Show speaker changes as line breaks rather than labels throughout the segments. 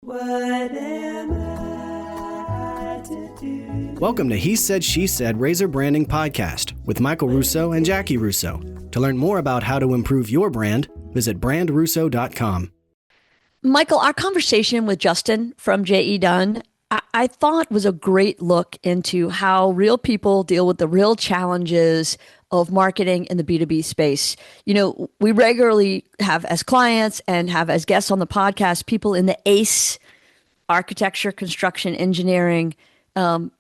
What am I to do?
Welcome to He Said, She Said Razor Branding Podcast with Michael Russo and Jaci Russo. To learn more about how to improve your brand, visit brandRUSSO.com.
Michael, our conversation with Justin from JE Dunn, I thought was a great look into how real people deal with the real challenges of marketing in the B2B space. You know, we regularly have as clients and have as guests on the podcast people in the ACE, architecture, construction, engineering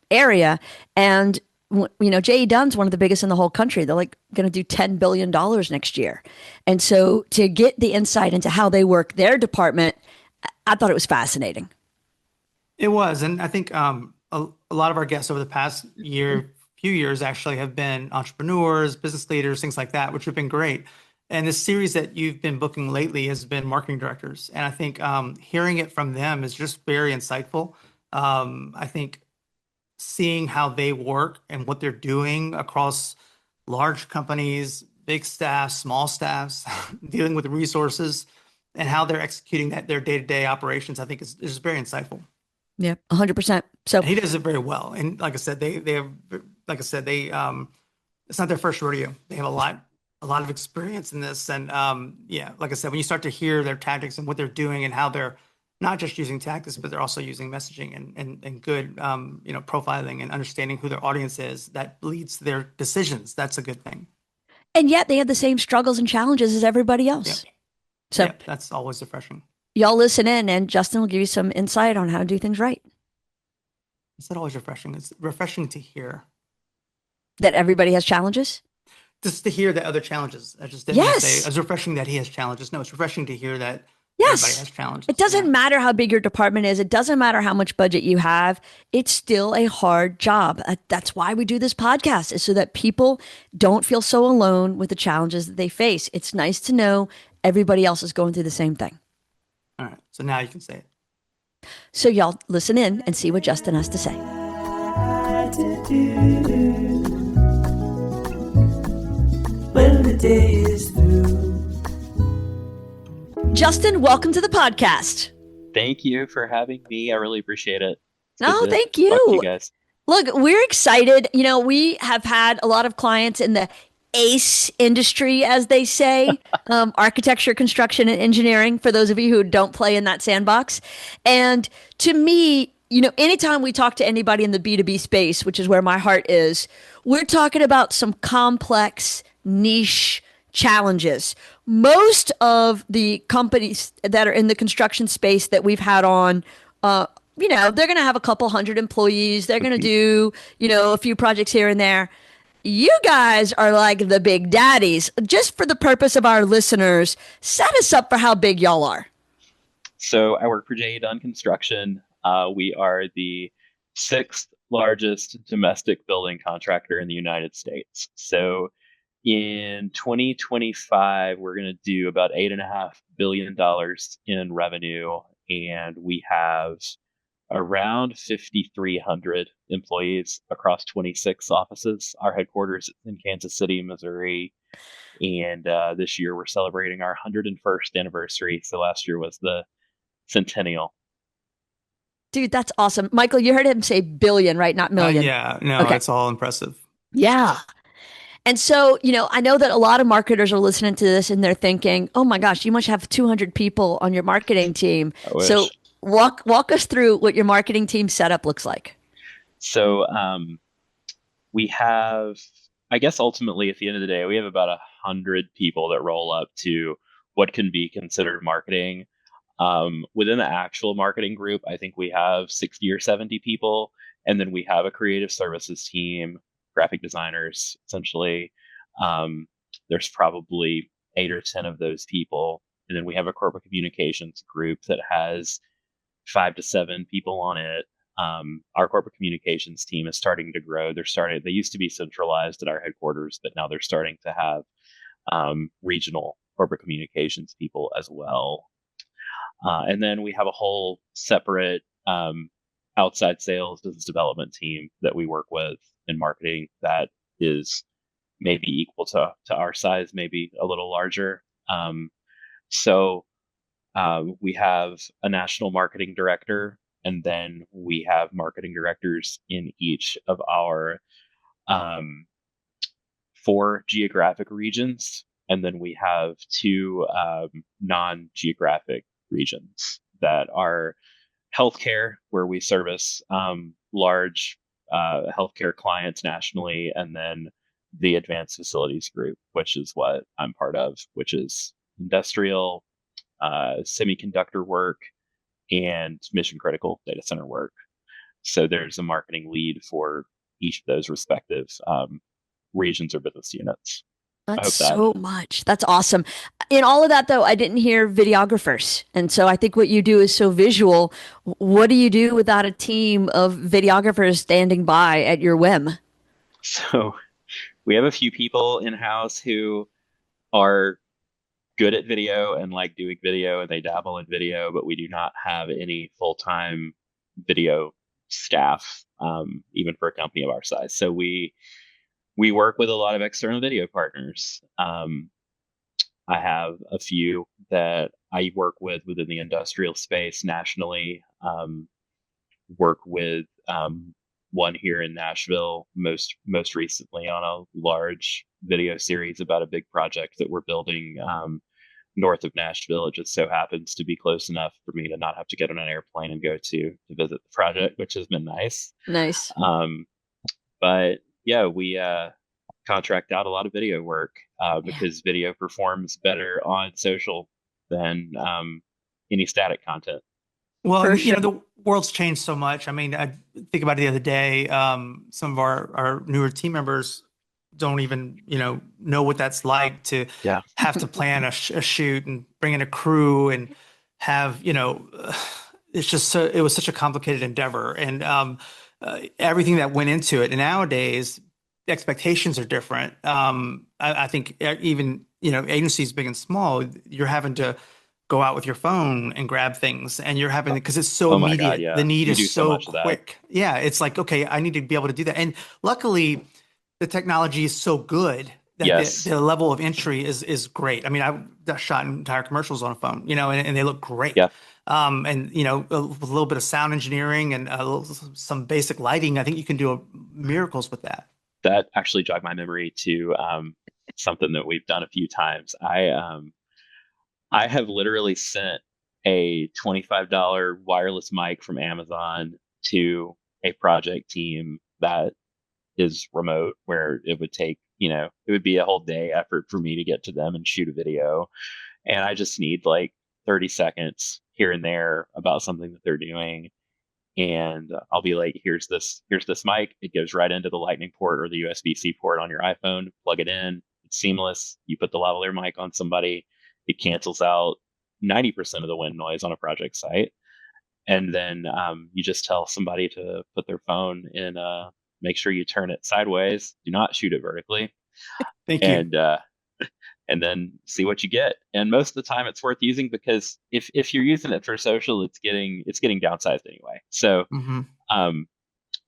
area. And, you know, JE Dunn's one of the biggest in the whole country. They're like going to do $10 billion next year. And so to get the insight into how they work their department, I thought it was fascinating.
It was. And I think a lot of our guests over the past few years actually have been entrepreneurs, business leaders, things like that, which have been great. And this series that you've been booking lately has been marketing directors. And I think hearing it from them is just very insightful. I think seeing how they work and what they're doing across large companies, big staffs, small staffs, dealing with resources, and how they're executing their day-to-day operations, I think is very insightful.
Yeah, 100%. So
And he does it very well. And like I said, they have, like I said, it's not their first rodeo. They have a lot of experience in this. And yeah, like I said, when you start to hear their tactics and what they're doing and how they're not just using tactics, but they're also using messaging and good, profiling and understanding who their audience is, that leads to their decisions. That's a good thing.
and yet they have the same struggles and challenges as everybody else.
Yeah.
So
Yeah, that's always refreshing.
y'all listen in and Justin will give you some insight on how to do things right.
It's not always refreshing. It's refreshing to hear.
That everybody has challenges.
Just to hear the other challenges. I just didn't
Yes.
say it's refreshing that he has challenges. No, it's refreshing to hear that everybody
Yes.
has challenges.
It doesn't
Yeah.
matter how big your department is. It doesn't matter how much budget you have. It's still a hard job. That's why we do this podcast, is so that people don't feel so alone with the challenges that they face. It's nice to know everybody else is going through the same thing.
All right. So now you can say it.
So y'all listen in and see what Justin has to say.
To do when the day is through.
Justin, welcome to the podcast.
Thank you for having me. I really appreciate it. It's
No,
good to
thank
talk to
you.
you guys.
Look, we're excited. You know, we have had a lot of clients in the ACE industry, as they say, architecture, construction, and engineering, for those of you who don't play in that sandbox. And to me, you know, anytime we talk to anybody in the B2B space, which is where my heart is, we're talking about some complex niche challenges. Most of the companies that are in the construction space that we've had on, you know, they're going to have a couple hundred employees. They're going to do, you know, a few projects here and there. You guys are like the big daddies. Just for the purpose of our listeners, set us up for how big y'all are.
So I work for JE Dunn Construction. We are the sixth largest domestic building contractor in the United States. So in 2025, we're going to do about $8.5 billion in revenue, and we have around 5,300 employees across 26 offices. Our headquarters is in Kansas City, Missouri. And this year we're celebrating our 101st anniversary. So last year was the centennial.
Dude, that's awesome. Michael, you heard him say billion, right? Not million.
Yeah, no,
Okay.
it's all impressive.
Yeah. And so, you know, I know that a lot of marketers are listening to this and they're thinking, oh my gosh, you must have 200 people on your marketing team.
I wish.
So walk us through what your marketing team setup looks like.
So we have, I guess ultimately at the end of the day, we have about 100 people that roll up to what can be considered marketing. Within the actual marketing group, I think we have 60 or 70 people. And then we have a creative services team, graphic designers, essentially. There's probably 8 or 10 of those people. And then we have a corporate communications group that has 5 to 7 people on it. Our corporate communications team is starting to grow. They used to be centralized at our headquarters, but now they're starting to have regional corporate communications people as well. And then we have a whole separate outside sales business development team that we work with in marketing that is maybe equal to our size, maybe a little larger. So We have a national marketing director, and then we have marketing directors in each of our um, 4 geographic regions, and then we have 2 non-geographic regions that are healthcare, where we service large healthcare clients nationally, and then the advanced facilities group, which is what I'm part of, which is industrial, semiconductor work, and mission critical data center work. So there's a marketing lead for each of those respective regions or business units. I
That's
hope that.
so much. That's awesome. In all of that, though, I didn't hear videographers. And so I think what you do is so visual. What do you do without a team of videographers standing by at your whim?
So we have a few people in house who are good at video and like doing video, and they dabble in video, but we do not have any full-time video staff, even for a company of our size. So we work with a lot of external video partners. I have a few that I work with within the industrial space nationally. Work with one here in Nashville, most recently on a large video series about a big project that we're building north of Nashville. It just so happens to be close enough for me to not have to get on an airplane and go to visit the project, which has been nice.
Nice.
But yeah, we contract out a lot of video work because video performs better on social than any static content.
Well,
For
and,
sure.
the world's changed so much. I mean, I think about it the other day. Some of our newer team members don't even, know what that's like to
Yeah.
have to plan a shoot and bring in a crew and have, it's just it was such a complicated endeavor, and everything that went into it. And nowadays, the expectations are different. I think even, agencies big and small, you're having to go out with your phone and grab things, and you're having, because it's so
Oh my
immediate.
God, yeah.
The need
We do
is
so
so
much of that.
quick. Yeah, it's like, okay, I need to be able to do that. And luckily, the technology is so good that
Yes.
the level of entry is great. I mean, I shot entire commercials on a phone, and they look great.
Yeah.
And with a little bit of sound engineering and some basic lighting, I think you can do miracles with that.
That actually jogged my memory to something that we've done a few times. I have literally sent a $25 wireless mic from Amazon to a project team that is remote, where it would take, it would be a whole day effort for me to get to them and shoot a video. And I just need like 30 seconds here and there about something that they're doing. And I'll be like, here's this mic. It goes right into the lightning port or the USB-C port on your iPhone. Plug it in. It's seamless. You put the lavalier mic on somebody. It cancels out 90% of the wind noise on a project site. And then you just tell somebody to put their phone in, make sure you turn it sideways. Do not shoot it vertically.
Thank you.
And then see what you get. And most of the time it's worth using, because if you're using it for social, it's getting downsized anyway. So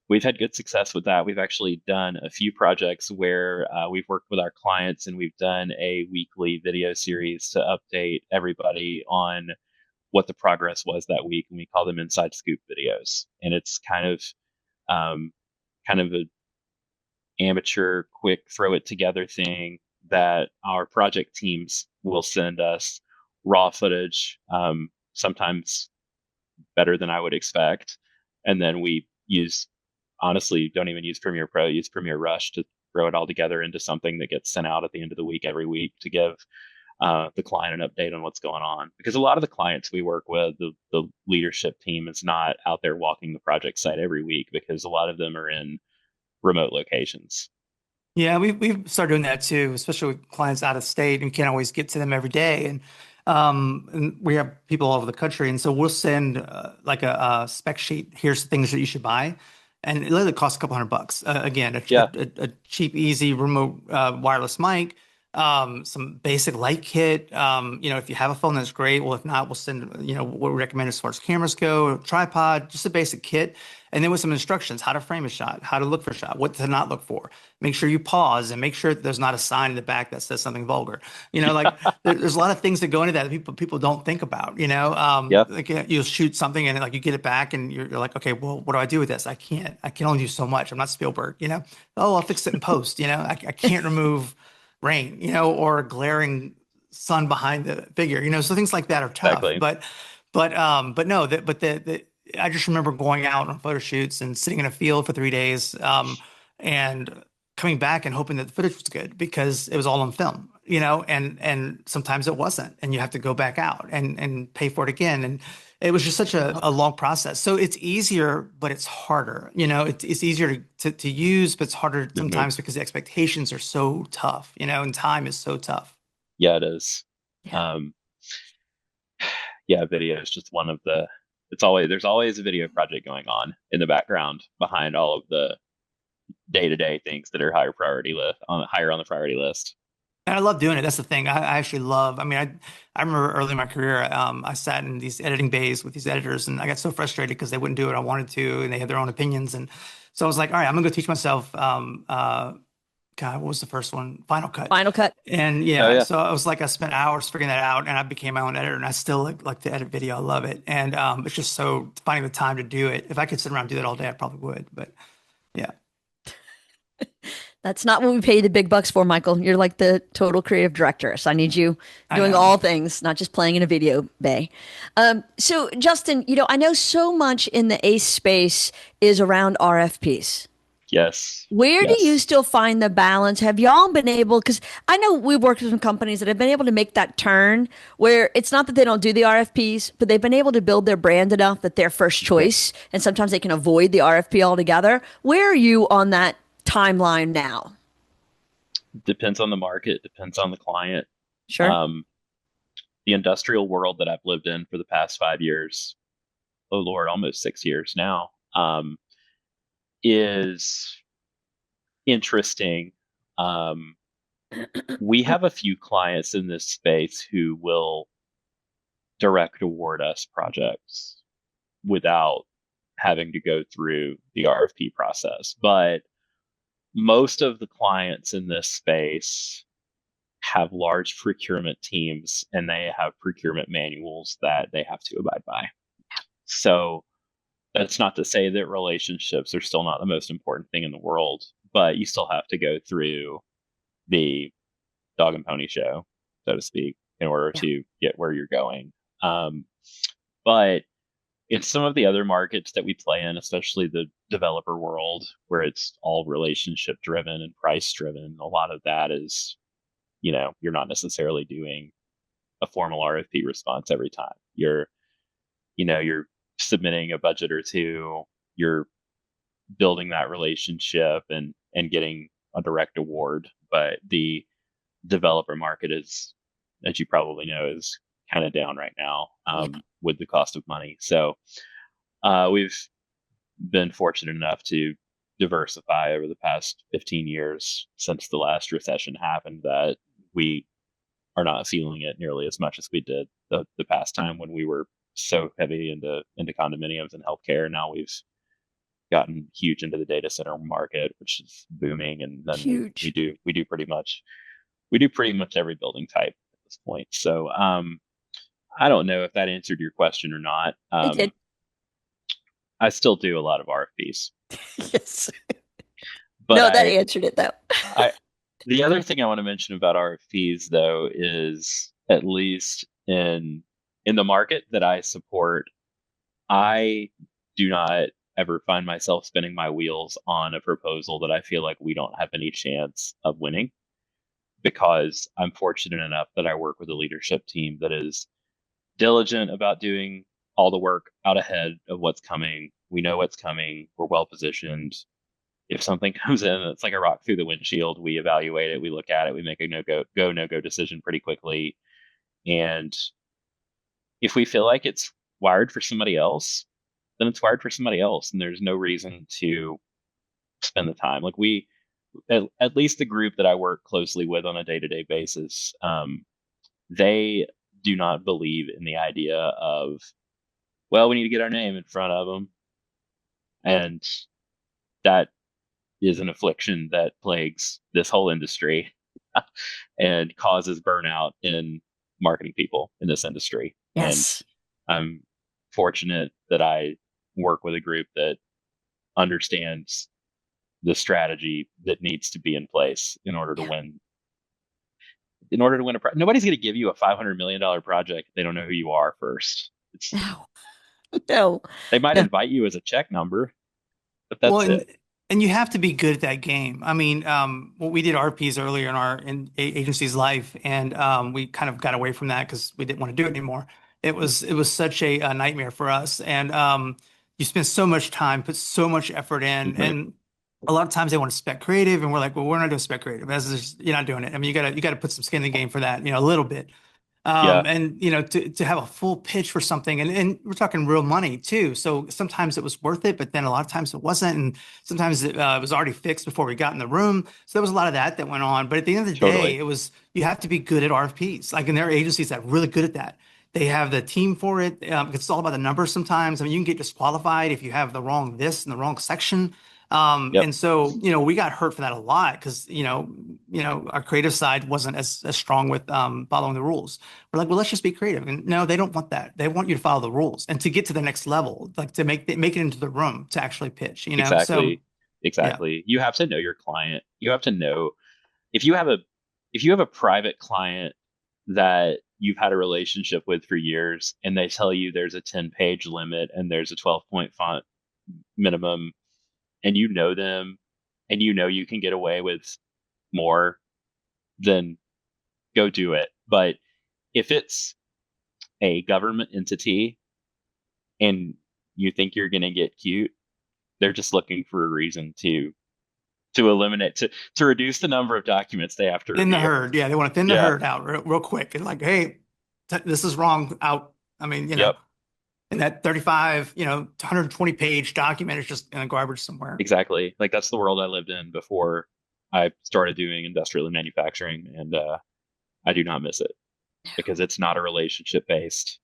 we've had good success with that. We've actually done a few projects where we've worked with our clients, and we've done a weekly video series to update everybody on what the progress was that week, and we call them inside scoop videos. And it's kind of a amateur, quick, throw it together thing that our project teams will send us raw footage, sometimes better than I would expect. And then we honestly, don't even use Premiere Pro, use Premiere Rush to throw it all together into something that gets sent out at the end of the week every week to give the client an update on what's going on. Because a lot of the clients we work with, the leadership team is not out there walking the project site every week, because a lot of them are in remote locations.
Yeah, we've started doing that too, especially with clients out of state, and we can't always get to them every day. And we have people all over the country, and so we'll send like a spec sheet. Here's the things that you should buy, and it literally costs a couple $100. Again, a cheap, easy remote wireless mic, some basic light kit. If you have a phone, that's great. Well, if not, we'll send, what we recommend as far as cameras go, tripod, just a basic kit. And then with some instructions, how to frame a shot, how to look for a shot, what to not look for. Make sure you pause and make sure that there's not a sign in the back that says something vulgar. Like there's a lot of things that go into that people don't think about,
Yeah,
like you'll shoot something and like you get it back and you're like, okay, well, what do I do with this? I can only do so much. I'm not Spielberg, Oh, I'll fix it in post, I can't remove rain, or glaring sun behind the figure, so things like that are tough.
exactly.
But no, I just remember going out on photo shoots and sitting in a field for 3 days, and coming back and hoping that the footage was good because it was all on film, and sometimes it wasn't, and you have to go back out and pay for it again. And it was just such a long process. So it's easier, but it's harder. It's easier to use, but it's harder
Hmm.
sometimes because the expectations are so tough, and time is so tough.
Yeah, it is.
Yeah.
Um, yeah, video is just one of the. There's always a video project going on in the background behind all of the day-to-day things that are higher on the priority list.
And I love doing it. That's the thing. I actually love. I mean, I remember early in my career, I sat in these editing bays with these editors, and I got so frustrated because they wouldn't do what I wanted to, and they had their own opinions. And so I was like, all right, I'm gonna go teach myself. God, what was the first one? Final Cut.
Final Cut.
And
Oh
yeah,
yeah,
so I was like, I spent hours figuring that out, and I became my own editor, and I still like to edit video. I love it, and it's just so finding the time to do it. If I could sit around and do that all day, I probably would. But yeah,
That's not what we pay the big bucks for, Michael. You're like the total creative director. So I need you
I
doing
know.
all things, not just playing in a video bay. So Justin, I know so much in the ACE space is around RFPs.
yes,
Where do you
yes.
still find the balance? Have y'all been able, because I know we've worked with some companies that have been able to make that turn where it's not that they don't do the RFPs, but they've been able to build their brand enough that they're first choice. And sometimes they can avoid the RFP altogether. Where are you on that timeline now?
Depends on the market, depends on the client.
Sure.
Um, the industrial world that I've lived in for the past 5 years, oh Lord, almost 6 years now, is interesting. Um, we have a few clients in this space who will direct award us projects without having to go through the RFP process. But most of the clients in this space have large procurement teams and they have procurement manuals that they have to abide by. So that's not to say that relationships are still not the most important thing in the world, but you still have to go through the dog and pony show, so to speak, in order
Yeah.
to get where you're going. Um, but in some of the other markets that we play in, especially the developer world, where it's all relationship driven and price driven, a lot of that is, you're not necessarily doing a formal RFP response every time. You're submitting a budget or two, you're building that relationship and getting a direct award. But the developer market is, as you probably know, is kind of down right now,
Yeah.
with the cost of money. So we've been fortunate enough to diversify over the past 15 years since the last recession happened that we are not feeling it nearly as much as we did the past time when we were so heavy into condominiums and healthcare. Now we've gotten huge into the data center market, which is booming, and then we
Huge.
do pretty much every building type at this point. So I don't know if that answered your question or not.
It did.
I still do a lot of RFPs,
Yes.
but
No, that answered it though.
I the other thing I want to mention about RFPs though is at least in the market that I support, I do not ever find myself spinning my wheels on a proposal that I feel like we don't have any chance of winning, because I'm fortunate enough that I work with a leadership team that is diligent about doing all the work out ahead of what's coming. We know what's coming. We're well positioned. If something comes in that's like a rock through the windshield, we evaluate it, we look at it, we make a no go decision pretty quickly. And if we feel like it's wired for somebody else, then it's wired for somebody else. And there's no reason to spend the time. Like at least the group that I work closely with on a day-to-day basis, they do not believe in the idea of, well, we need to get our name in front of them. And that is an affliction that plagues this whole industry and causes burnout in marketing people in this industry.
Yes.
And I'm fortunate that I work with a group that understands the strategy that needs to be in place in order to win. In order to win nobody's going to give you a $500 million project if they don't know who you are first.
No. No.
They might
No.
invite you as a check number, but
Well,
that's it.
and you have to be good at that game. I mean, well, we did RPs earlier in our agency's life, and we kind of got away from that because we didn't want to do it anymore. It was such a nightmare for us, and you spend so much time, put so much effort in,
Mhm.
and a lot of times they want to spec creative, and we're like, well, we're not doing spec creative. You're not doing it. I mean, you gotta put some skin in the game for that, a little bit.
Yeah,
And to have a full pitch for something, and we're talking real money too. So sometimes it was worth it, but then a lot of times it wasn't, and sometimes it was already fixed before we got in the room. So there was a lot of that went on. But at the end of the day,
totally.
you have to be good at RFPs. Like, and there are agencies that are really good at that. They have the team for it. It's all about the numbers sometimes. I mean, you can get disqualified if you have the wrong this and the wrong section.
Yep,
And so, we got hurt for that a lot because, our creative side wasn't as strong with following the rules. We're like, well, let's just be creative. And no, they don't want that. They want you to follow the rules and to get to the next level, like to make it into the room to actually pitch. So
exactly.
yeah.
Exactly. You have to know your client. You have to know if you have a private client that you've had a relationship with for years and they tell you there's a 10-page limit and there's a 12-point font minimum, and you know them and you can get away with more, then go do it. But if it's a government entity and you think you're going to get cute, they're just looking for a reason to eliminate to reduce the number of documents they have to
Thin the
review.
herd. Yeah, they want to thin the
Yeah.
herd out real quick. And like, hey, this is wrong. Out. I mean,
Yep.
and that 35, 120 page document is just in a garbage somewhere.
Exactly. Like that's the world I lived in before I started doing industrial and manufacturing, and I do not miss it because it's not a relationship based.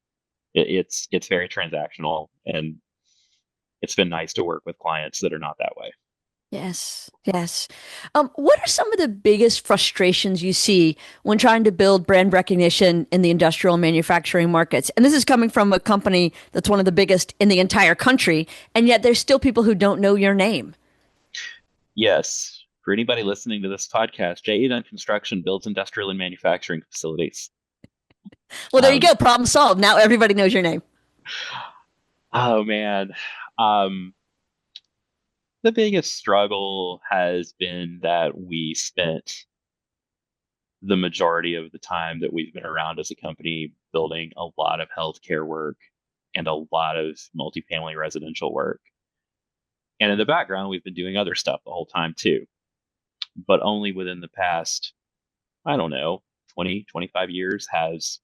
It's very transactional, and it's been nice to work with clients that are not that way.
Yes, yes. What are some of the biggest frustrations you see when trying to build brand recognition in the industrial and manufacturing markets? And this is coming from a company that's one of the biggest in the entire country, and yet there's still people who don't know your name.
Yes. For anybody listening to this podcast, JE Dunn Construction builds industrial and manufacturing facilities.
Well, there you
Um,
go. Problem solved. Now everybody knows your name.
oh man. Um, the biggest struggle has been that we spent the majority of the time that we've been around as a company building a lot of healthcare work and a lot of multifamily residential work. And in the background, we've been doing other stuff the whole time too, but only within the past, I don't know, 20, 25 years has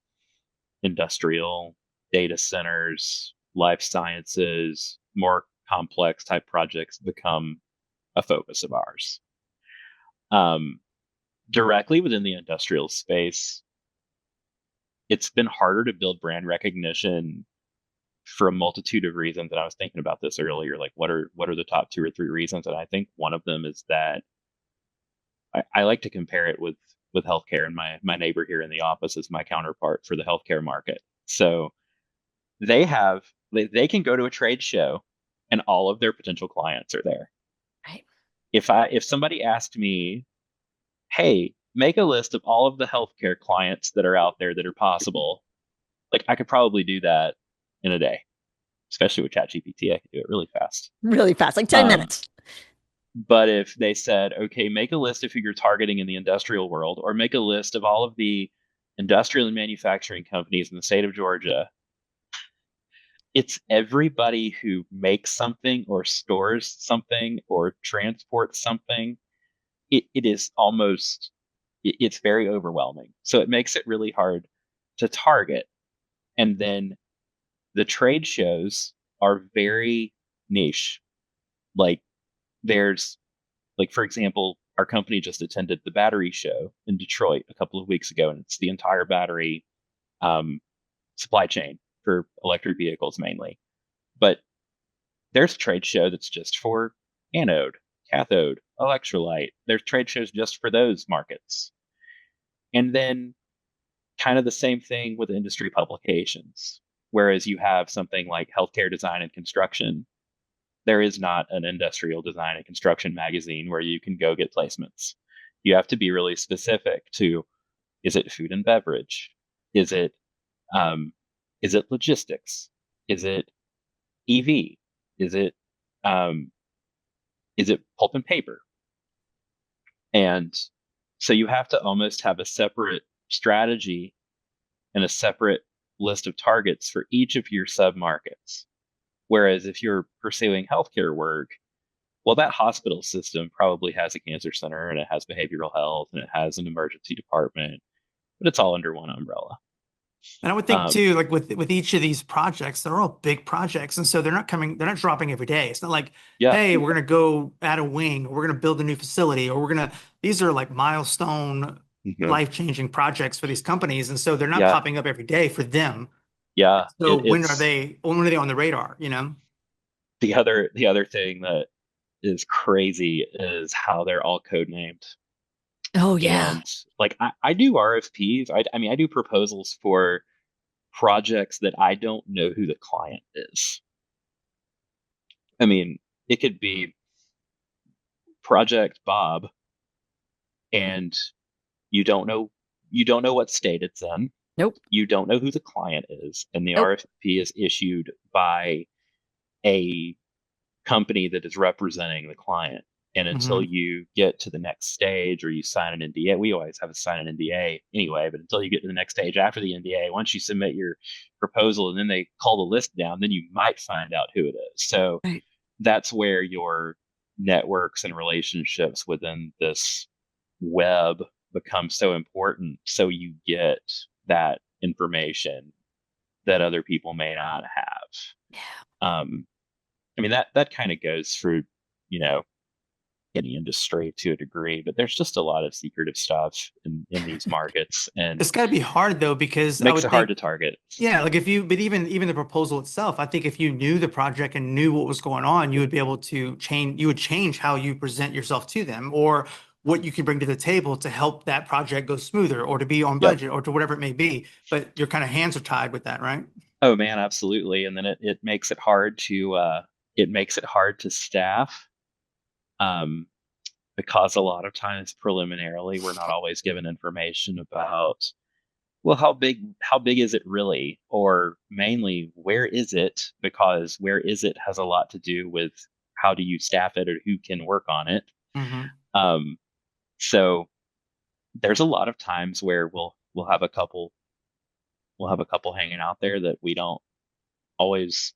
industrial, data centers, life sciences, more complex type projects become a focus of ours. Directly within the industrial space, it's been harder to build brand recognition for a multitude of reasons. And I was thinking about this earlier, like what are the top 2 or 3 reasons? And I think one of them is that I like to compare it with healthcare, and my neighbor here in the office is my counterpart for the healthcare market. So they can go to a trade show and all of their potential clients are there.
Right.
If somebody asked me, hey, make a list of all of the healthcare clients that are out there that are possible, like I could probably do that in a day, especially with ChatGPT. I could do it really fast.
Really fast, like 10
Um,
minutes.
But if they said, okay, make a list of who you're targeting in the industrial world, or make a list of all of the industrial and manufacturing companies in the state of Georgia, it's everybody who makes something or stores something or transports something. It is almost, it's very overwhelming. So it makes it really hard to target. And then the trade shows are very niche. Like there's, like, for example, our company just attended the battery show in Detroit a couple of weeks ago, and it's the entire battery supply chain for electric vehicles mainly. But there's a trade show that's just for anode, cathode, electrolyte. There's trade shows just for those markets. And then kind of the same thing with industry publications. Whereas you have something like healthcare design and construction, there is not an industrial design and construction magazine where you can go get placements. You have to be really specific to, is it food and beverage? Is it logistics? Is it EV? Is it pulp and paper? And so you have to almost have a separate strategy and a separate list of targets for each of your sub markets. Whereas if you're pursuing healthcare work, well, that hospital system probably has a cancer center and it has behavioral health and it has an emergency department, but it's all under one umbrella.
And I would think too, like with each of these projects, they're all big projects. And so they're not dropping every day. It's not like, hey, we're going to go add a wing, or we're going to build a new facility, or these are like milestone, life-changing projects for these companies. And so they're not popping up every day for them.
Yeah.
So when are they on the radar,
The other thing that is crazy is how they're all code named.
Oh yeah.
And like I do RFPs. I mean, I do proposals for projects that I don't know who the client is. I mean, it could be Project Bob, and you don't know what state it's in.
Nope.
You don't know who the client is, and the RFP is issued by a company that is representing the client. And until you get to the next stage or you sign an NDA, we always have to sign an NDA anyway, but until you get to the next stage after the NDA, once you submit your proposal and then they call the list down, then you might find out who it is. So that's where your networks and relationships within this web become so important. So you get that information that other people may not have.
Yeah.
I mean, that kind of goes for, any industry to a degree, but there's just a lot of secretive stuff in these markets, and
it's got to be hard though, because
it makes it hard to target.
Yeah, like but even the proposal itself, I think if you knew the project and knew what was going on, you would be able to change how you present yourself to them, or what you can bring to the table to help that project go smoother, or to be on budget, or to whatever it may be. But your kind of hands are tied with that, right?
Oh man, absolutely. And then it makes it hard to staff. Because a lot of times preliminarily we're not always given information about, well, how big is it really, or mainly where is it, because where is it has a lot to do with how do you staff it or who can work on it. So there's a lot of times where we'll have a couple hanging out there that we don't always,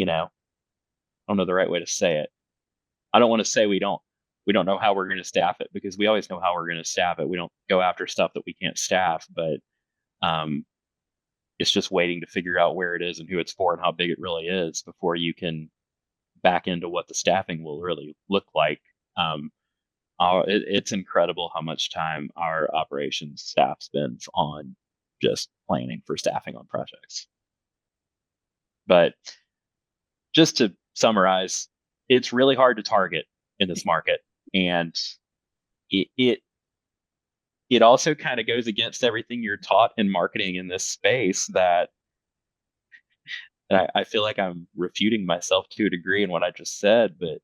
I don't know the right way to say it. I don't want to say we don't know how we're going to staff it, because we always know how we're going to staff it. We don't go after stuff that we can't staff, but it's just waiting to figure out where it is and who it's for and how big it really is before you can back into what the staffing will really look like. It's incredible how much time our operations staff spends on just planning for staffing on projects. But just to summarize, it's really hard to target in this market, and it also kind of goes against everything you're taught in marketing in this space. That I feel like I'm refuting myself to a degree in what I just said, but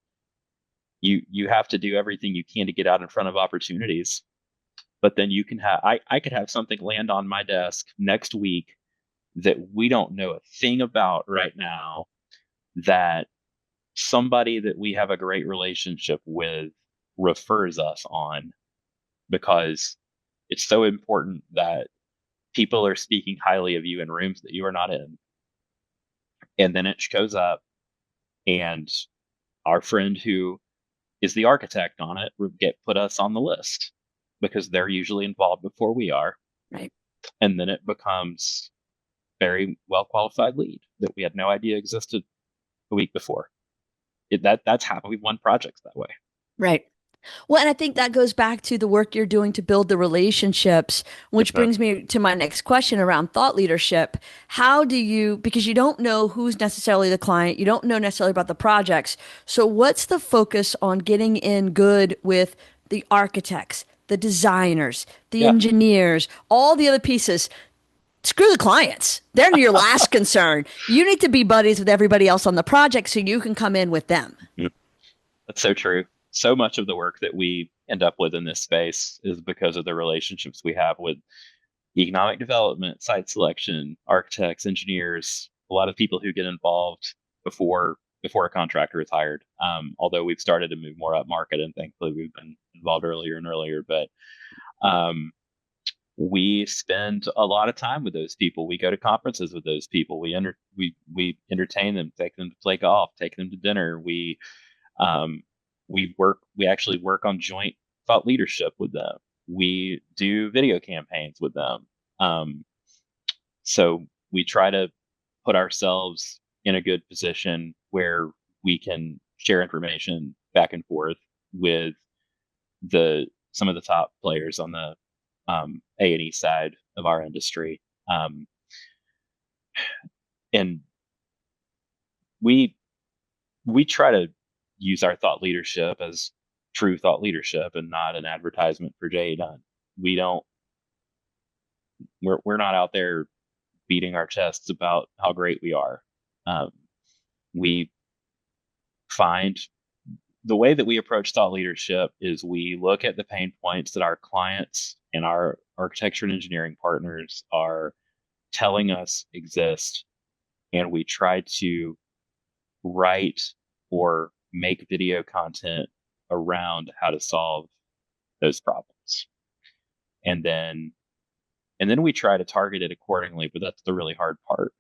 you have to do everything you can to get out in front of opportunities. But then you can have I could have something land on my desk next week that we don't know a thing about right now, that somebody that we have a great relationship with refers us on, because it's so important that people are speaking highly of you in rooms that you are not in. And then it shows up, and our friend who is the architect on it put us on the list, because they're usually involved before we are.
Right.
And then it becomes very well qualified lead that we had no idea existed a week before. That's happened. We've won projects that way.
Right. Well, and I think that goes back to the work you're doing to build the relationships, which
Yep.
brings me to my next question around thought leadership. How do you, because you don't know who's necessarily the client, you don't know necessarily about the projects. So, what's the focus on getting in good with the architects, the designers, the
Yeah.
engineers, all the other pieces? Screw the clients. They're your last concern. You need to be buddies with everybody else on the project so you can come in with them.
Yep. That's so true. So much of the work that we end up with in this space is because of the relationships we have with economic development, site selection, architects, engineers, a lot of people who get involved before a contractor is hired. Although we've started to move more up market, and thankfully we've been involved earlier and earlier. But um, we spend a lot of time with those people. We go to conferences with those people. We entertain them, take them to play golf, take them to dinner. Um, we actually work on joint thought leadership with them. We do video campaigns with them. Um, so we try to put ourselves in a good position where we can share information back and forth with the some of the top players on the A&E side of our industry. And we we try to use our thought leadership as true thought leadership and not an advertisement for JE Dunn. We don't we're not out there beating our chests about how great we are. Um, we find the way that we approach thought leadership is we look at the pain points that our clients and our architecture and engineering partners are telling us exist, and we try to write or make video content around how to solve those problems. And then we try to target it accordingly, but that's the really hard part.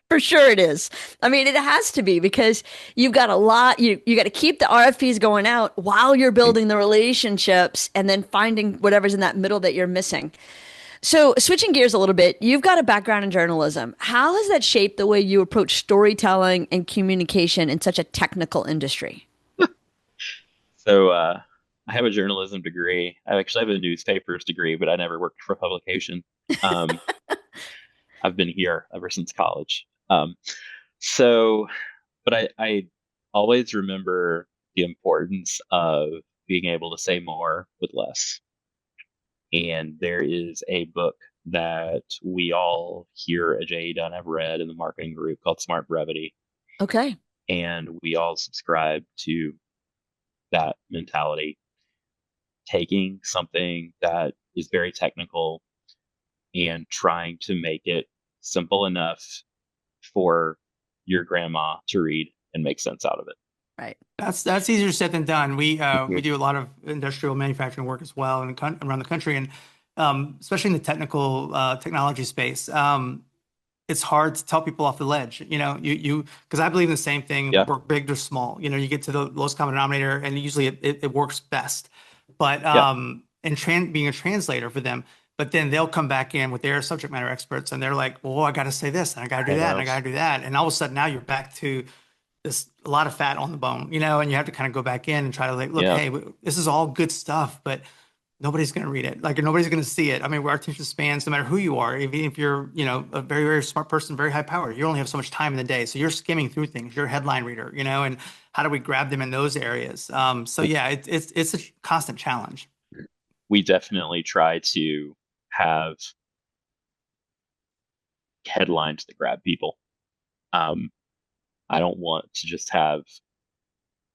For sure it is. I mean, it has to be because you've got a lot, you got to keep the RFPs going out while you're building the relationships and then finding whatever's in that middle that you're missing. So, switching gears a little bit, you've got a background in journalism. How has that shaped the way you approach storytelling and communication in such a technical industry?
So I have a journalism degree. I actually have a newspapers degree, but I never worked for a publication. Um, I've been here ever since college. So, but I always remember the importance of being able to say more with less. And there is a book that we all here at JE Dunn have read in the marketing group called Smart Brevity.
Okay.
And we all subscribe to that mentality, taking something that is very technical and trying to make it simple enough for your grandma to read and make sense out of it.
Right.
That's easier said than done. We
Mhm.
do a lot of industrial manufacturing work as well and around the country, and especially in the technical technology space. It's hard to tell people off the ledge. You because I believe in the same thing.
Yeah.
Work big or small. You get to the lowest common denominator, and usually it works best. But
Yeah.
and being a translator for them. But then they'll come back in with their subject matter experts, and they're like, "Well, I got to say this, and I got to do
I
that, and
know.
I got to do that," and all of a sudden now you're back to this a lot of fat on the bone, and you have to kind of go back in and try to like, look,
Yeah.
hey, this is all good stuff, but nobody's going to read it. Like, nobody's going to see it. I mean, our attention spans, no matter who you are, even if you're, a very, very smart person, very high powered, you only have so much time in the day. So you're skimming through things, you're a headline reader, and how do we grab them in those areas? So yeah, it's a constant challenge.
We definitely try to have headlines that grab people. Um, I don't want to just have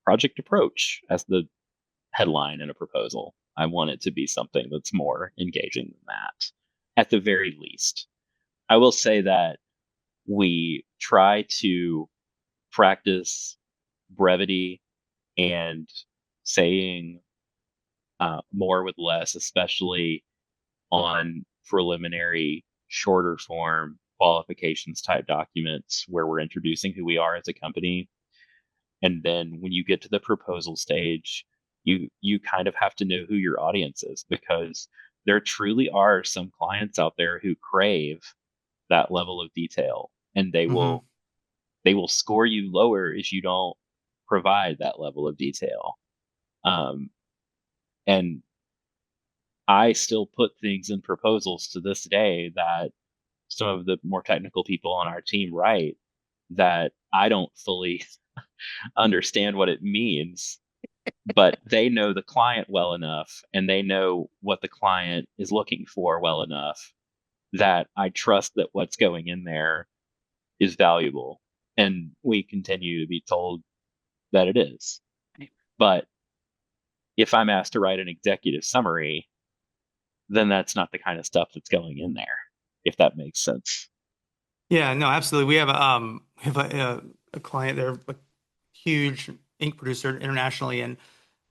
project approach as the headline in a proposal. I want it to be something that's more engaging than that, at the very least. I will say that we try to practice brevity and saying more with less, especially on preliminary, shorter form qualifications type documents where we're introducing who we are as a company. And then when you get to the proposal stage, you kind of have to know who your audience is, because there truly are some clients out there who crave that level of detail, and
Mhm.
they will score you lower if you don't provide that level of detail. And I still put things in proposals to this day that some of the more technical people on our team write that I don't fully understand what it means, but they know the client well enough and they know what the client is looking for well enough that I trust that what's going in there is valuable. And we continue to be told that it is. But if I'm asked to write an executive summary, then that's not the kind of stuff that's going in there, if that makes sense.
Yeah, no, absolutely. We have a client. They're a huge ink producer internationally, and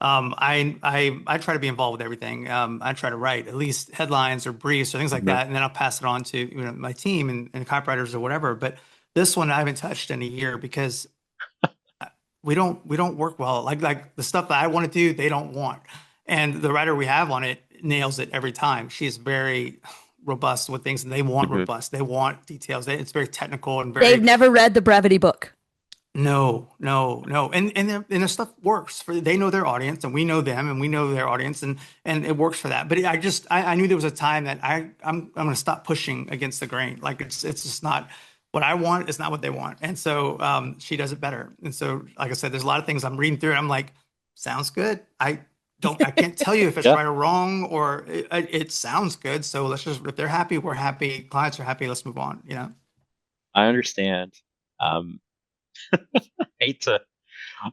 I try to be involved with everything. I try to write at least headlines or briefs or things like that, and then I'll pass it on to my team and copywriters or whatever. But this one I haven't touched in a year because we don't work well. Like the stuff that I want to do, they don't want, and the writer we have on it nails it every time. She's very robust with things, and they want robust. They want details. It's very technical and very.
They've never read the brevity book.
No. And their stuff works for, they know their audience and we know them and we know their audience and it works for that. But I knew there was a time that I'm going to stop pushing against the grain. Like it's just not what I want. It's not what they want. And so she does it better. And so, like I said, there's a lot of things I'm reading through and I'm like, sounds good. I can't tell you if it's right or wrong, or it sounds good. So let's just, if they're happy, we're happy. Clients are happy. Let's move on.
I understand. Hate to,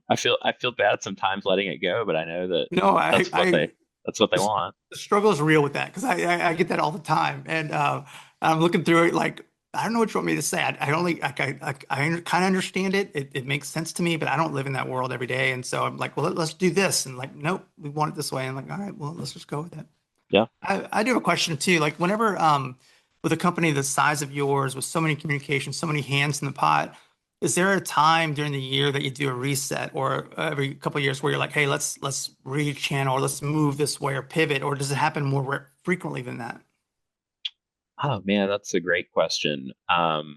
I feel bad sometimes letting it go, but I know that that's what they want.
The struggle is real with that because I get that all the time, and I'm looking through it like I don't know what you want me to say. I kind of understand it. It makes sense to me, but I don't live in that world every day, and so I'm like, well, let's do this, and like, nope, we want it this way. And I'm like, all right, well, let's just go with it.
Yeah.
I do have a question too. Like whenever with a company the size of yours, with so many communications, so many hands in the pot. Is there a time during the year that you do a reset, or every couple of years where you're like, hey, let's rechannel, or let's move this way or pivot, or does it happen more frequently than that?
Oh man, that's a great question.
Hey,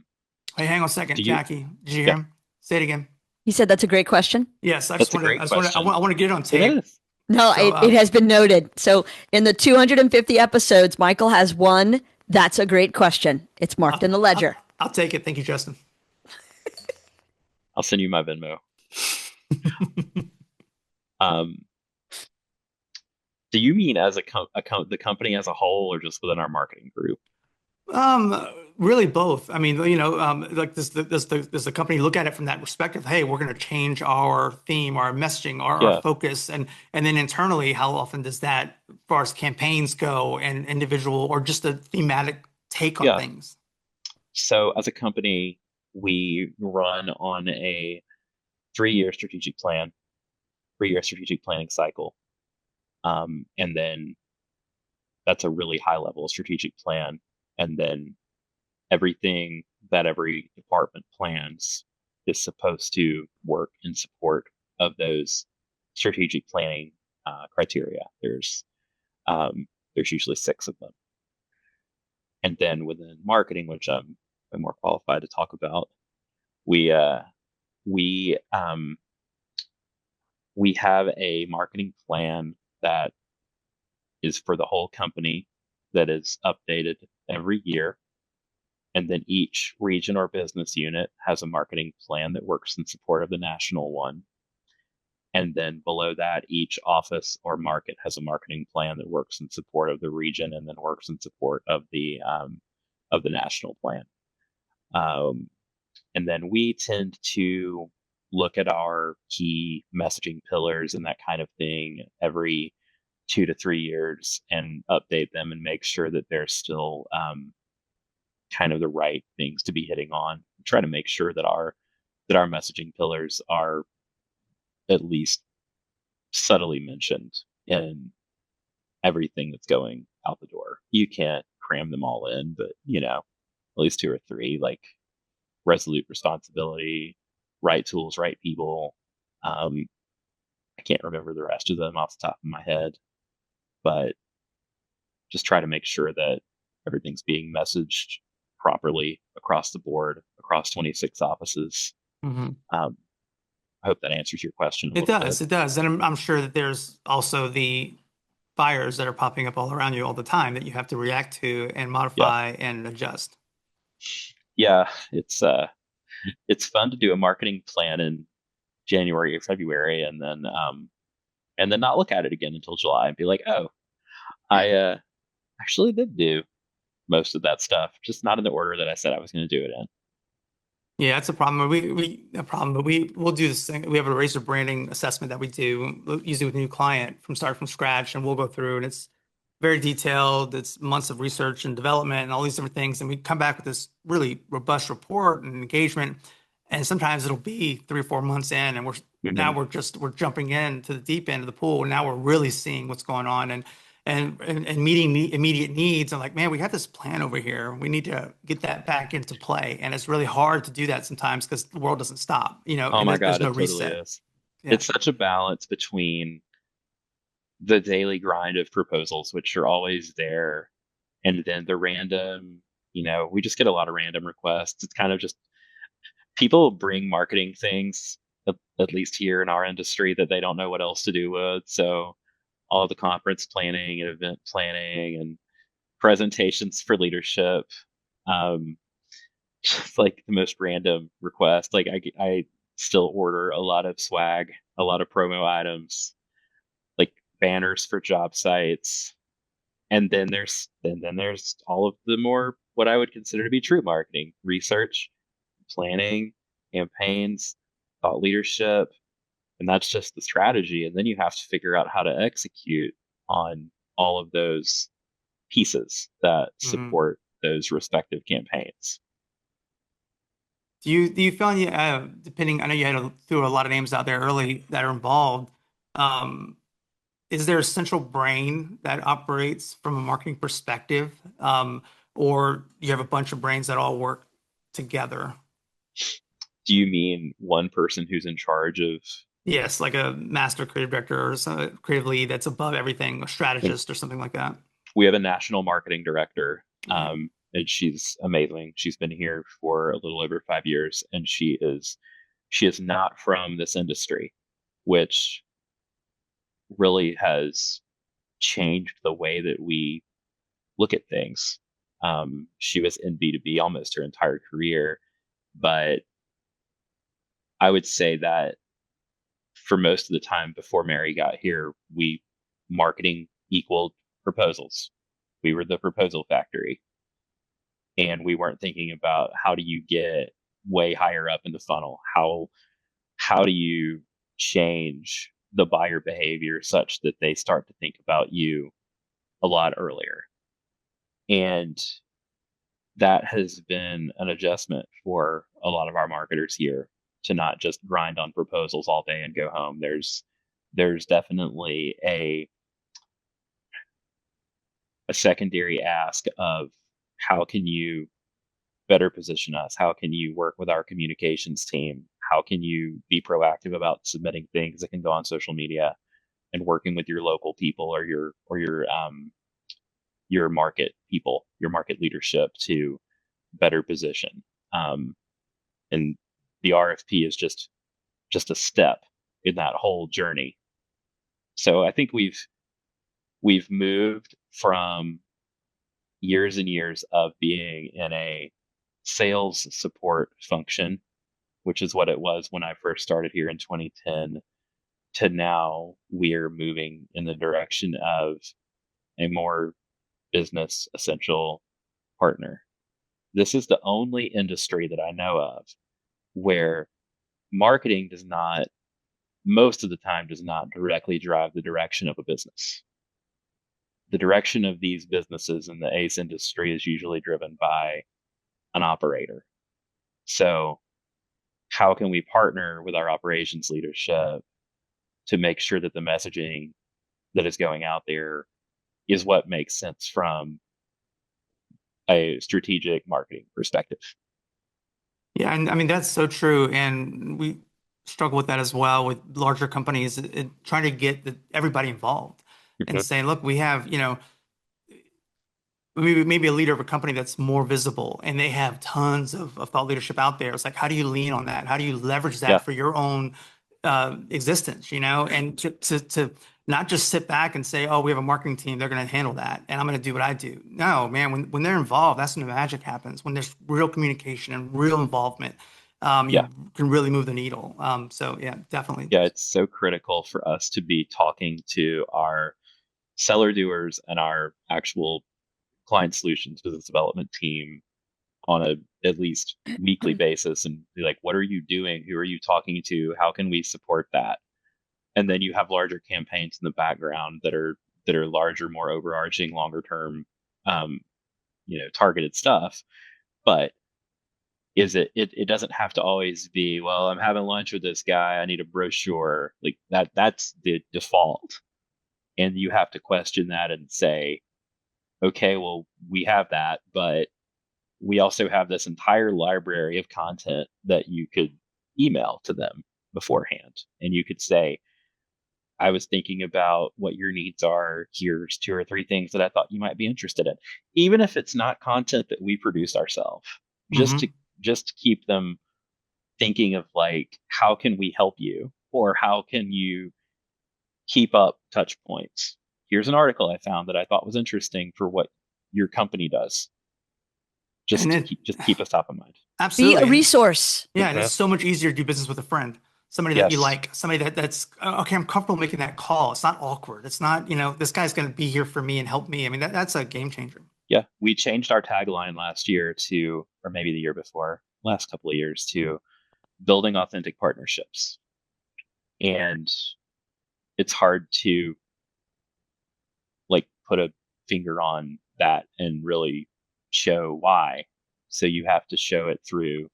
hang on a second, Jackie. Did you hear him? Say it again.
He said that's a great question.
Yes, I want to get it on tape.
It is.
No, so, it has been noted. So in the 250 episodes, Michael has one. That's a great question. It's marked in the ledger.
I'll take it. Thank you, Justin.
I'll send you my Venmo. Do you mean as the company as a whole, or just within our marketing group?
Really both. I mean, like does the company look at it from that perspective? Hey, we're going to change our theme, our messaging, our focus, and then internally, how often does that, as far as campaigns go, and individual or just a thematic take on things?
So, as a company, we run on a 3-year strategic planning cycle. And then that's a really high level strategic plan. And then everything that every department plans is supposed to work in support of those strategic planning criteria. There's usually 6 of them. And then within marketing, which I'm more qualified to talk about, we have a marketing plan that is for the whole company that is updated every year. And then each region or business unit has a marketing plan that works in support of the national one. And then below that, each office or market has a marketing plan that works in support of the region and then works in support of the national plan. And then we tend to look at our key messaging pillars and that kind of thing every 2 to 3 years and update them and make sure that they're still kind of the right things to be hitting on. Try to make sure that our messaging pillars are at least subtly mentioned in everything that's going out the door. You can't cram them all in, but at least 2 or 3, like resolute responsibility, right tools, right people. I can't remember the rest of them off the top of my head, but just try to make sure that everything's being messaged properly across the board, across 26 offices.
Mm-hmm.
I hope that answers your question a
It
little
does.
bit.
It does. And I'm sure that there's also the fires that are popping up all around you all the time that you have to react to and
Yeah.
modify and adjust.
Yeah. It's fun to do a marketing plan in January or February and then not look at it again until July and be like, oh, I actually did do most of that stuff, just not in the order that I said I was going to do it in.
Yeah, that's a problem. But we'll do this thing. We have a razor branding assessment that we do usually with a new client from scratch, and we'll go through, and it's very detailed. It's months of research and development and all these different things, and we come back with this really robust report and engagement. And sometimes it'll be 3 or 4 months in, and
Mhm.
we're jumping into the deep end of the pool, and now we're really seeing what's going on and meeting immediate needs. I'm like, man, we have this plan over here. We need to get that back into play. And it's really hard to do that sometimes because the world doesn't stop,
Oh
and
my
there's
God,
no
it totally
reset.
is.
Yeah.
It's such a balance between the daily grind of proposals, which are always there, and then the random, we just get a lot of random requests. It's kind of just people bring marketing things, at least here in our industry, that they don't know what else to do with. So all the conference planning and event planning and presentations for leadership, um, just like the most random request. Like I still order a lot of swag, a lot of promo items, like banners for job sites. And then there's all of the more what I would consider to be true marketing, research, planning, campaigns, thought leadership, and that's just the strategy. And then you have to figure out how to execute on all of those pieces that
hmm
support those respective campaigns.
Do you feel any, depending, I know you threw a lot of names out there early that are involved. Um, is there a central brain that operates from a marketing perspective? Or you have a bunch of brains that all work together?
Do you mean one person who's in charge of?
Yes, like a master creative director or some creative lead that's above everything, a
Like,
strategist or something like that.
we have a national marketing director,
Okay.
and she's amazing. She's been here for a little over 5 years, and she is not from this industry, which really has changed the way that we look at things. She was in B2B almost her entire career, but I would say that for most of the time before Mary got here, we marketing equaled proposals. We were the proposal factory, and we weren't thinking about how do you get way higher up in the funnel. How do you change the buyer behavior such that they start to think about you a lot earlier? And that has been an adjustment for a lot of our marketers here to not just grind on proposals all day and go home. There's definitely a secondary ask of how can you better position us? How can you work with our communications team? How can you be proactive about submitting things that can go on social media and working with your local people or your market people, your market leadership to better position. And the RFP is just a step in that whole journey. So I think we've moved from years and years of being in a sales support function, which is what it was when I first started here in 2010, to now we're moving in the direction of a more business essential partner. This is the only industry that I know of where marketing does not, most of the time, does not directly drive the direction of a business. The direction of these businesses in the ACE industry is usually driven by an operator. So, how can we partner with our operations leadership to make sure that the messaging that is going out there is what makes sense from a strategic marketing perspective?
Yeah, and I mean that's so true, and we struggle with that as well with larger companies, trying to get everybody involved and
Mhm.
saying, look, we have, maybe a leader of a company that's more visible and they have tons of thought leadership out there. It's like, how do you lean on that? How do you leverage
Yeah.
that for your own existence, and to not just sit back and say, oh, we have a marketing team, they're going to handle that, and I'm going to do what I do. No, man, when they're involved, that's when the magic happens. When there's real communication and real involvement,
Yeah.
you can really move the needle. So yeah, definitely.
Yeah, it's so critical for us to be talking to our seller doers and our actual client solutions business development team on a at least weekly basis and be like, what are you doing? Who are you talking to? How can we support that? And then you have larger campaigns in the background that are larger, more overarching, longer term, um, targeted stuff. But it doesn't have to always be, well, I'm having lunch with this guy, I need a brochure. Like that's the default. And you have to question that and say, okay, well, we have that, but we also have this entire library of content that you could email to them beforehand. And you could say, I was thinking about what your needs are. Here's 2 or 3 things that I thought you might be interested in. Even if it's not content that we produce ourselves, just
Mhm.
to keep them thinking of like, how can we help you? Or how can you keep up touch points? Here's an article I found that I thought was interesting for what your company does.
And
Just
it
keep us top of mind.
Be
absolutely.
a resource.
Yeah, and it's so much easier to do business with a friend, somebody that you
Yes.
like, somebody that's okay. I'm comfortable making that call. It's not awkward. It's not, this guy's going to be here for me and help me. I mean, that's a game changer.
Yeah. We changed our tagline last year to, or maybe the year before, last couple of years, to building authentic partnerships. And it's hard to like put a finger on that and really show why. So you have to show it through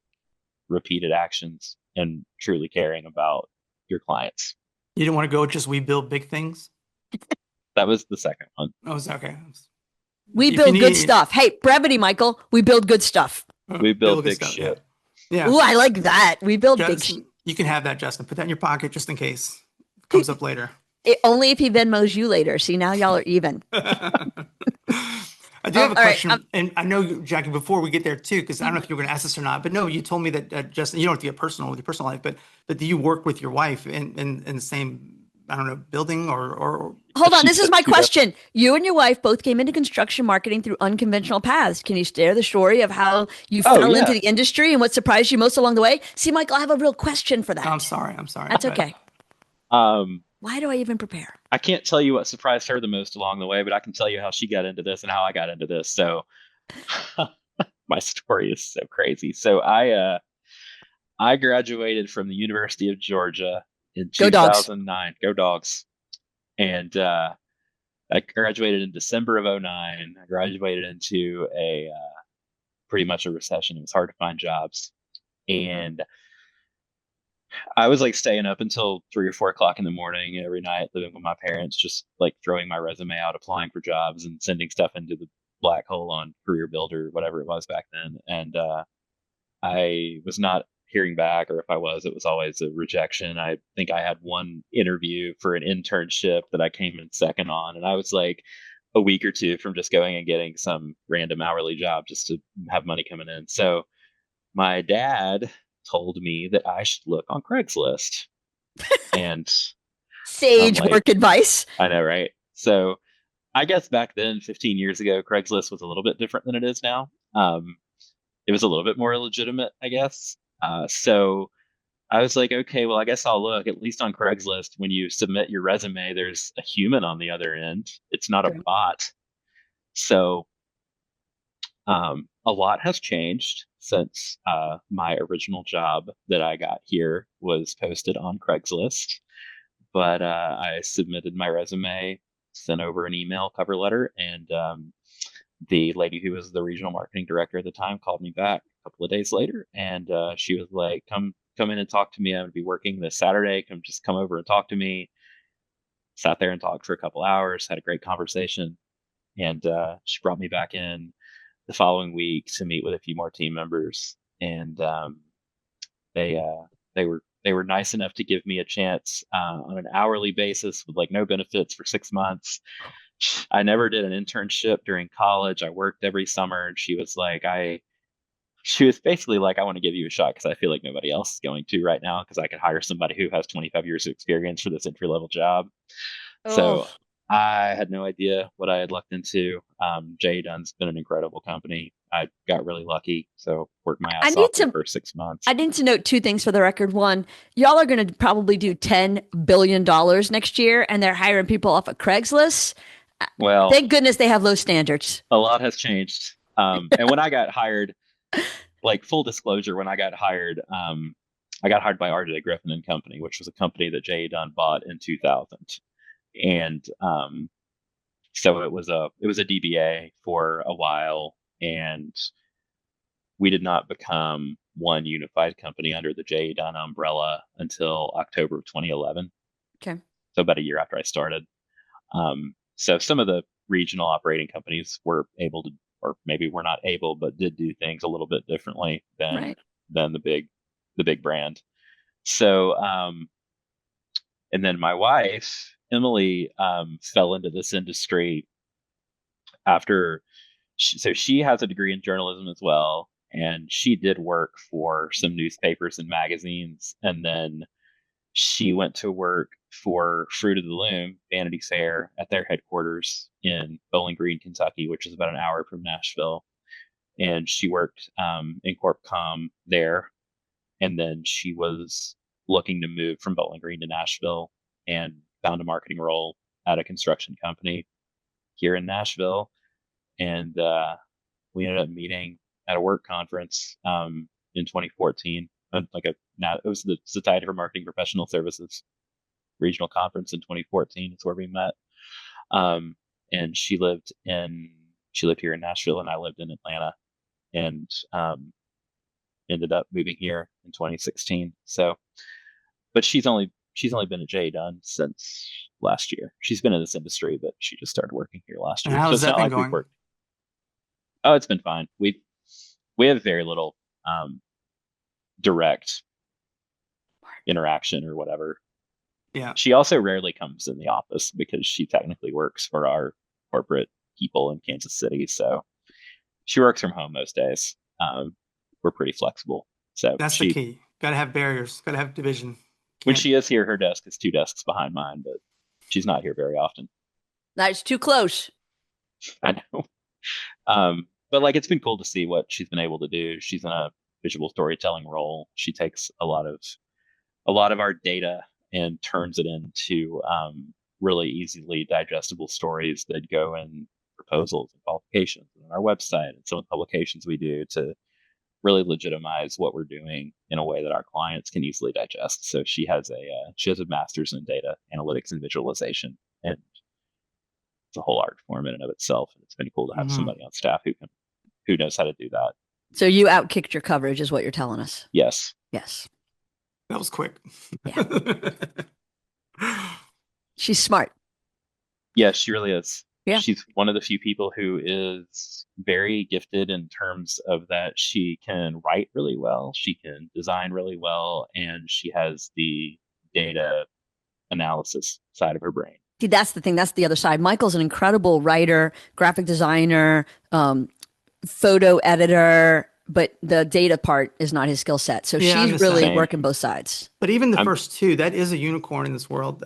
repeated actions and truly caring about your clients.
You didn't want to go with just we build big things.
That was the second one.
Oh, it's okay.
We
If you
build good
need-
stuff. Hey, brevity, Michael. We build good stuff.
We build
good
big
stuff,
shit.
Yeah.
Ooh, I like that. We build big
Justin,
shit.
you can have that, Justin. Put that in your pocket just in case it comes up later.
Only if he Venmos you later. See, now y'all are even.
I do have a
all right,
question, and I know, Jackie, before we get there too, because I don't know if you were going to ask this or not, but no, you told me that Justin, you don't have to get personal with your personal life, but do you work with your wife in the same, I don't know, building or
Hold on. This is my
Yeah.
question. You and your wife both came into construction marketing through unconventional paths. Can you share the story of how you
Oh,
fell
yeah.
into the industry and what surprised you most along the way? See, Michael, I have a real question for that.
I'm sorry.
That's
But-
okay.
Um,
Why do I even prepare?
I can't tell you what surprised her the most along the way, but I can tell you how she got into this and how I got into this. So my story is so crazy. So I graduated from the University of Georgia in
Go Dogs.
2009. Go Dogs. And I graduated in December of 2009. I graduated into a pretty much a recession. It was hard to find jobs. And I was like staying up until 3 or 4 o'clock in the morning every night, living with my parents, just like throwing my resume out, applying for jobs and sending stuff into the black hole on Career Builder, whatever it was back then. And I was not hearing back, or if I was, it was always a rejection. I think I had one interview for an internship that I came in second on, and I was like a week or two from just going and getting some random hourly job just to have money coming in. So my dad told me that I should look on Craigslist. And
Sage
like-
work advice.
I know, right? So I guess back then, 15 years ago, Craigslist was a little bit different than it is now. It was a little bit more legitimate, I guess. So I was like, okay, well, I guess I'll look. At least on Craigslist, when you submit your resume, there's a human on the other end. It's not a
True.
bot. So a lot has changed since my original job that I got here was posted on Craigslist. But I submitted my resume, sent over an email cover letter, and the lady who was the regional marketing director at the time called me back a couple of days later, and she was like, come in and talk to me. I'm going to be working this Saturday. Come over and talk to me. Sat there and talked for a couple hours, had a great conversation, and she brought me back in the following week to meet with a few more team members, and they were nice enough to give me a chance on an hourly basis with like no benefits for 6 months. I never did an internship during college. I worked every summer, and she was like, I she was basically like, I want to give you a shot because I feel like nobody else is going to right now because I could hire somebody who has 25 years of experience for this entry level job.
Oh,
So I had no idea what I had lucked into. JE Dunn's been an incredible company. I got really lucky. So worked my
I
ass
need
off for
to
the first 6 months.
I need to note two things for the record. One, y'all are going to probably do $10 billion next year, and they're hiring people off of Craigslist.
Well,
Thank goodness they have low standards.
a lot has changed. And when I got hired, like full disclosure, when I got hired by RJ Griffin and Company, which was a company that JE Dunn bought in 2000. And so it was a DBA for a while, and we did not become one unified company under the JE Dunn umbrella until October of 2011.
Okay.
So about a year after I started. So some of the regional operating companies were able to, or maybe were not able, but did do things a little bit differently than the big brand. So and then my wife Emily fell into this industry after. So she has a degree in journalism as well, and she did work for some newspapers and magazines, and then she went to work for Fruit of the Loom, Vanity Fair, at their headquarters in Bowling Green, Kentucky, which is about an hour from Nashville. And she worked in Corp Com there. And then she was looking to move from Bowling Green to Nashville and found a marketing role at a construction company here in Nashville. And we ended up meeting at a work conference in 2014. It was the Society for Marketing Professional Services regional conference in 2014. It's where we met. And she lived here in Nashville, and I lived in Atlanta, and ended up moving here in 2016. So, but she's only been at JE Dunn since last year. She's been in this industry, but she just started working here last year.
And how's
so
that been going?
Oh, it's been fine. We have very little direct interaction or whatever.
Yeah.
She also rarely comes in the office because she technically works for our corporate people in Kansas City. So she works from home most days. We're pretty flexible. So
that's the key. Got to have barriers. Got to have division.
When she is here, her desk is 2 desks behind mine, but she's not here very often.
That's too close.
I know. But like, it's been cool to see what she's been able to do. She's in a visual storytelling role. She takes a lot of our data and turns it into really easily digestible stories that go in proposals and qualifications and on our website and some of the publications we do to really legitimize what we're doing in a way that our clients can easily digest. So she has a master's in data analytics and visualization, and it's a whole art form in and of itself. And it's been cool to have somebody on staff who knows how to do that.
So you outkicked your coverage, is what you're telling us.
Yes.
Yes.
That was quick.
Yeah. She's smart.
Yeah, she really is.
Yeah.
She's one of the few people who is very gifted in terms of that she can write really well, she can design really well, and she has the data analysis side of her brain.
See, that's the thing. That's the other side. Michael's an incredible writer, graphic designer, photo editor, but the data part is not his skill set. So she's really working both sides.
But even the first two, that is a unicorn in this world.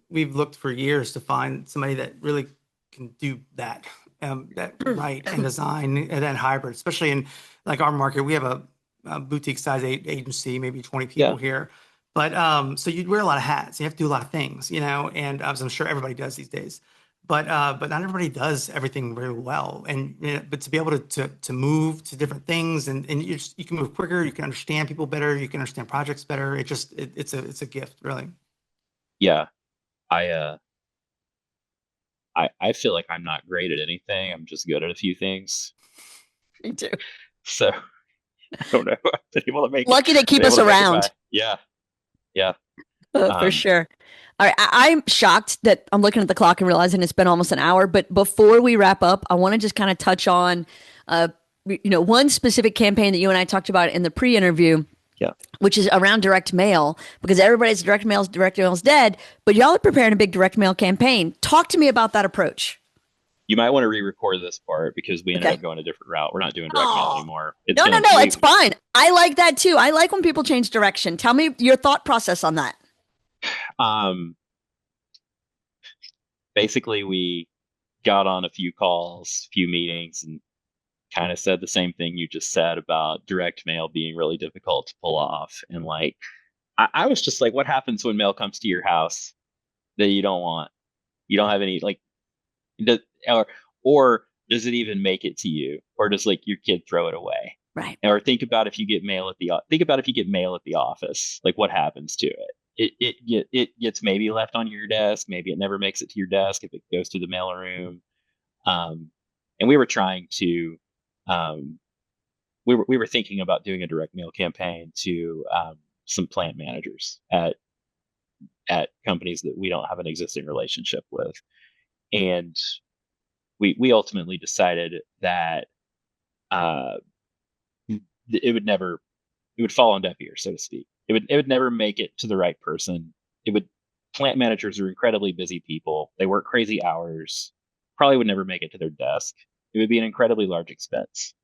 We've looked for years to find somebody that really can do that, that write and design and then hybrid, especially in like our market. We have a boutique size agency, maybe 20 people here. But so you wear a lot of hats. You have to do a lot of things, and as I'm sure everybody does these days. But not everybody does everything very well. And but to be able to move to different things and you can move quicker, you can understand people better, you can understand projects better. It's a gift, really.
Yeah. I feel like I'm not great at anything. I'm just good at a few things.
Me too.
So I don't know. I've been able to make
lucky they keep us around.
Yeah. Yeah.
For sure. All right. I'm shocked that I'm looking at the clock and realizing it's been almost an hour. But before we wrap up, I want to just kind of touch on, one specific campaign that you and I talked about in the pre-interview.
Yeah.
Which is around direct mail, because everybody's direct mail's dead, but y'all are preparing a big direct mail campaign. Talk to me about that approach.
You might want to re-record this part because we ended
Okay.
up going a different route. We're not doing direct mail
Oh.
anymore.
No, it's fine. I like that too. I like when people change direction. Tell me your thought process on that.
Basically, we got on a few calls, few meetings, and kind of said the same thing you just said about direct mail being really difficult to pull off. And like, I was just like, what happens when mail comes to your house that you don't want? You don't have any like, does, or does it even make it to you, or does like your kid throw it away?
Right.
Or think about if you get mail at the office, like what happens to it? It gets maybe left on your desk, maybe it never makes it to your desk if it goes to the mail room. And we were trying to, we were thinking about doing a direct mail campaign to some plant managers at companies that we don't have an existing relationship with, and we ultimately decided that it would fall on deaf ears, so to speak. It would never make it to the right person. Plant managers are incredibly busy people. They work crazy hours, probably would never make it to their desk. It would be an incredibly large expense.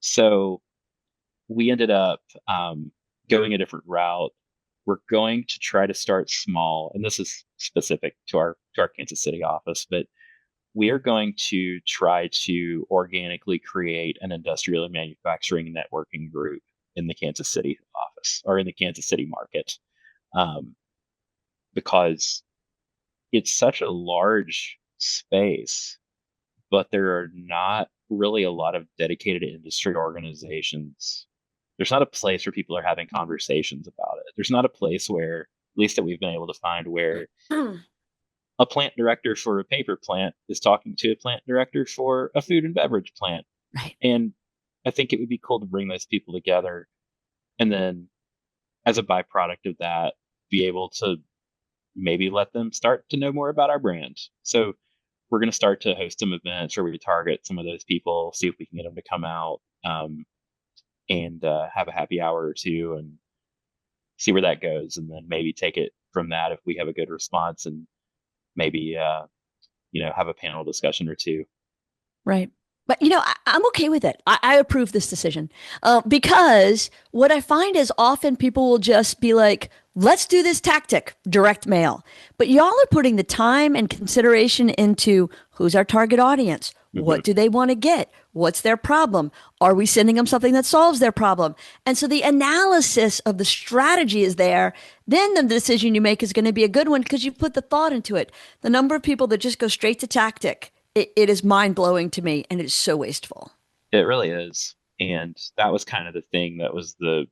So we ended up going a different route. We're going to try to start small, and this is specific to our Kansas City office, but we are going to try to organically create an industrial and manufacturing networking group in the Kansas City office or in the Kansas City market, because it's such a large space, but there are not really a lot of dedicated industry organizations. There's not a place where people are having conversations about it. There's not a place where, at least that we've been able to find, where a plant director for a paper plant is talking to a plant director for a food and beverage plant.
Right.
And I think it would be cool to bring those people together, and then as a byproduct of that, be able to maybe let them start to know more about our brand. So we're going to start to host some events where we target some of those people, see if we can get them to come out, and have a happy hour or two and see where that goes. And then maybe take it from that if we have a good response, and maybe, have a panel discussion or two.
Right. But, I'm okay with it. I approve this decision because what I find is often people will just be like, let's do this tactic, direct mail. But y'all are putting the time and consideration into who's our target audience? What do they want to get? What's their problem? Are we sending them something that solves their problem? And so the analysis of the strategy is there. Then the decision you make is going to be a good one because you put the thought into it. The number of people that just go straight to tactic, it is mind-blowing to me, and it is so wasteful.
It really is. And that was kind of the thing that was the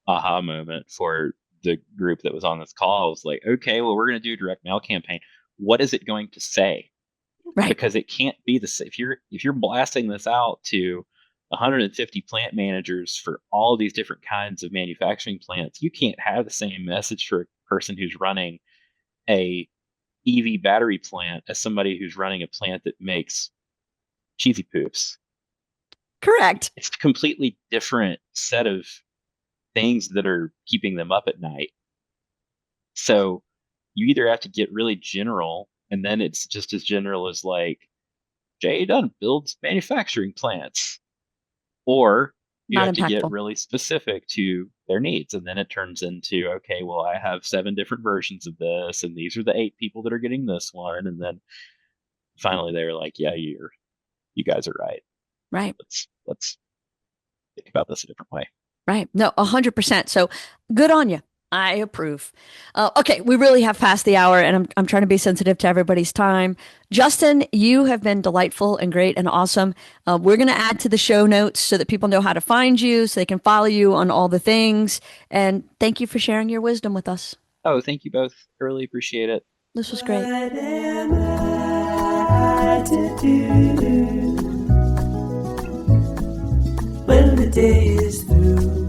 aha moment for the group that was on this call. I was like, okay, well, we're going to do a direct mail campaign. What is it going to say?
Right.
Because it can't be the same. If you're blasting this out to 150 plant managers for all these different kinds of manufacturing plants, you can't have the same message for a person who's running a EV battery plant as somebody who's running a plant that makes cheesy poops.
Correct.
It's a completely different set of things that are keeping them up at night. So you either have to get really general, and then it's just as general as like JE Dunn builds manufacturing plants, or you
Not
have to get
impactful.
really specific to their needs, and then it turns into, okay, well, I have 7 different versions of this, and these are the 8 people that are getting this one, and then finally they were like, yeah, you guys are right.
Right.
Let's think about this a different way.
Right. No, 100%. So good on you. I approve. Okay, we really have passed the hour, and I'm trying to be sensitive to everybody's time. Justin, you have been delightful and great and awesome. We're going to add to the show notes so that people know how to find you, so they can follow you on all the things. And thank you for sharing your wisdom with us.
Oh, thank you both. I really appreciate it.
This was great.
What am I to do when the day is through?